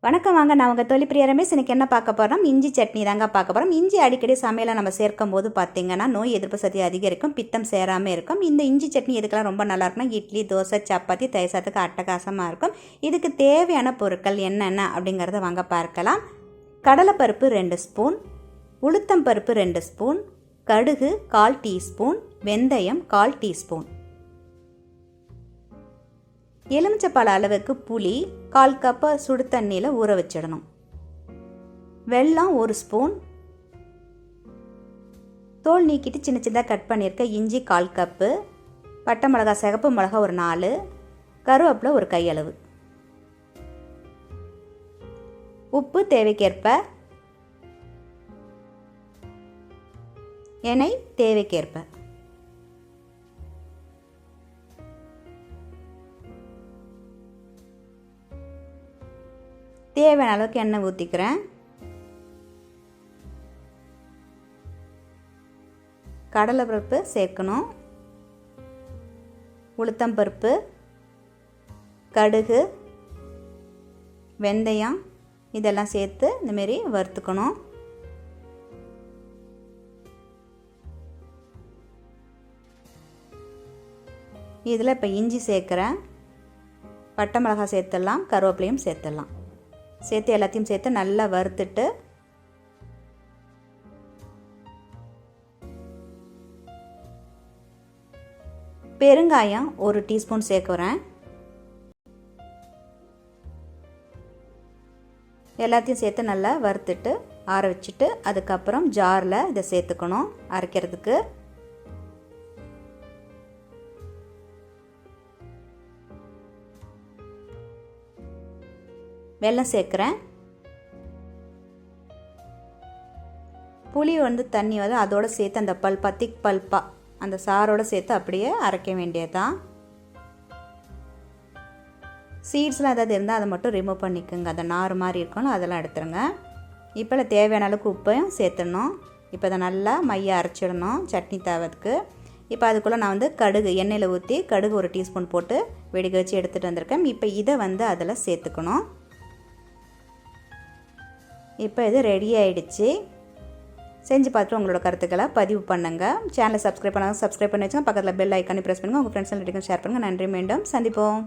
வணக்கம் வாங்க, நான் உங்கள் தொழில்பிரியா ரமேஷ். எனக்கு என்ன பார்க்க போகிறோம்? இஞ்சி சட்னி தாங்க பார்க்க போகிறோம். இஞ்சி அடிக்கடி சமையலை நம்ம சேர்க்கும் போது பார்த்திங்கன்னா நோய் எதிர்ப்பு சக்தி அதிகரிக்கும், பித்தம் சேராமல் இருக்கும். இந்த இஞ்சி சட்னி எதுக்கெல்லாம் ரொம்ப நல்லா இருக்கும்னா இட்லி, தோசை, சப்பாத்தி, தயிர் சாதத்துக்கு அட்டகாசமாக இருக்கும். இதுக்கு தேவையான பொருட்கள் என்னென்ன அப்படிங்கிறத வாங்க பார்க்கலாம். கடலைப்பருப்பு 2 ஸ்பூன், உளுத்தம் பருப்பு 2 ஸ்பூன், கடுகு 1/4 டீஸ்பூன், வெந்தயம் 1/4 டீஸ்பூன், எலுமிச்சப்பழ அளவுக்கு புளி 1/4 கப்பு சுடு தண்ணியில் ஊற வச்சிடணும். வெல்லம் 1 ஸ்பூன், தோல் நீக்கிட்டு சின்ன சின்னதாக கட் பண்ணியிருக்க இஞ்சி 1/4 கப்பு, பட்டை மிளகா, சிகப்பு மிளகா ஒரு 4, கருவேப்பிலை ஒரு கையளவு, உப்பு தேவைக்கேற்ப, எண்ணெய் தேவைக்கேற்ப. தேவையான அளவுக்கு எண்ணெய் ஊற்றிக்கிறேன். கடலைப்பருப்பு சேர்க்கணும், உளுத்தம் பருப்பு, கடுகு, வெந்தயம் இதெல்லாம் சேர்த்து இந்தமாரி வறுத்துக்கணும். இதில் இப்போ இஞ்சி சேர்க்குறேன், பட்டை மிளகாய் சேர்த்துடலாம், கருவேப்பிலையும் சேர்த்துடலாம். சேர்த்து எல்லாத்தையும் சேர்த்து நல்லா வறுத்துட்டு பெருங்காயம் 1 டீஸ்பூன் சேர்க்குறேன். எல்லாத்தையும் சேர்த்து நல்லா வறுத்துட்டு ஆற வச்சுட்டு அதுக்கப்புறம் ஜாரில் இதை சேர்த்துக்கணும் அரைக்கிறதுக்கு. வெல்லம் சேர்க்குறேன். புளி தண்ணி அதோடு சேர்த்து அந்த பல்பா, திக் பல்பா அந்த சாரோடு சேர்த்து அப்படியே அரைக்க வேண்டியதுதான். சீட்ஸ்லாம் ஏதாவது இருந்தால் அதை மட்டும் ரிமூவ் பண்ணிக்கோங்க, அந்த நார் மாதிரி இருக்கணும் அதெல்லாம் எடுத்துருங்க. இப்போ தேவையான அளவுக்கு உப்பையும் சேர்த்துடணும். இப்போ அதை நல்லா மைய அரைச்சிடணும் சட்னி தேவைக்கு. இப்போ அதுக்குள்ளே நான் கடுகு எண்ணெயில் ஊற்றி கடுகு 1 டீஸ்பூன் போட்டு வெடிக்க வச்சு எடுத்துகிட்டு வந்திருக்கேன். இப்போ இதை அதில் சேர்த்துக்கணும். இப்போ இது ரெடி ஆகிடுச்சு. செஞ்சு பார்த்துட்டு உங்களோட கருத்துக்களை பதிவு பண்ணுங்கள். சேனலை சப்ஸ்கிரைப் பண்ணாங்க சப்ஸ்கிரைப் பண்ணி வச்சுங்க. பக்கத்தில் பெல் ஐக்கானே ப்ரெஸ் பண்ணுங்கள். உங்கள் ஃப்ரெண்ட்ஸ் ரிலேட்டிவ்ஸ் ஷேர் பண்ணுங்கள். நன்றி, மீண்டும் சந்திப்போம்.